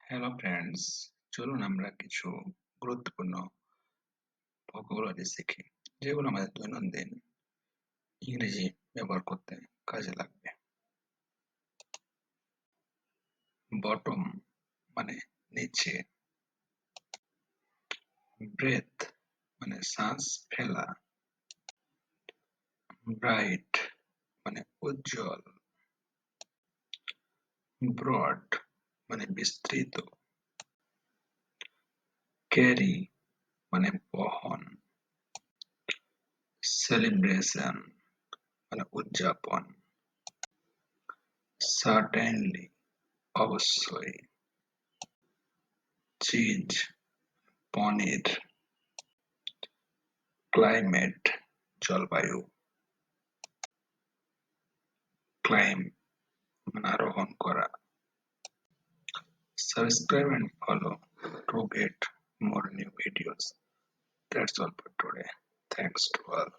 Hello friends, চলুন আমরা কিছু গুরুত্বপূর্ণ ভোকাবুলারি শিখি, যেগুলো আমাদের দৈনন্দিন ইংরেজি ব্যবহার করতে কাজে লাগবে। বটম মানে নিচে, ব্রেথ মানে শ্বাস ফেলা, ব্রাইট মানে উজ্জ্বল, ব্রড মানে বিস্তৃত, ক্যারি মানে বহন, সেলিব্রেশন মানে উদযাপন, সার্টেনলি অবশ্যই, চিজ পনির, ক্লাইমেট জলবায়ু, ক্লাইম মানে আরোহণ করা। Subscribe and follow to get more new videos. That's all for today. Thanks to all.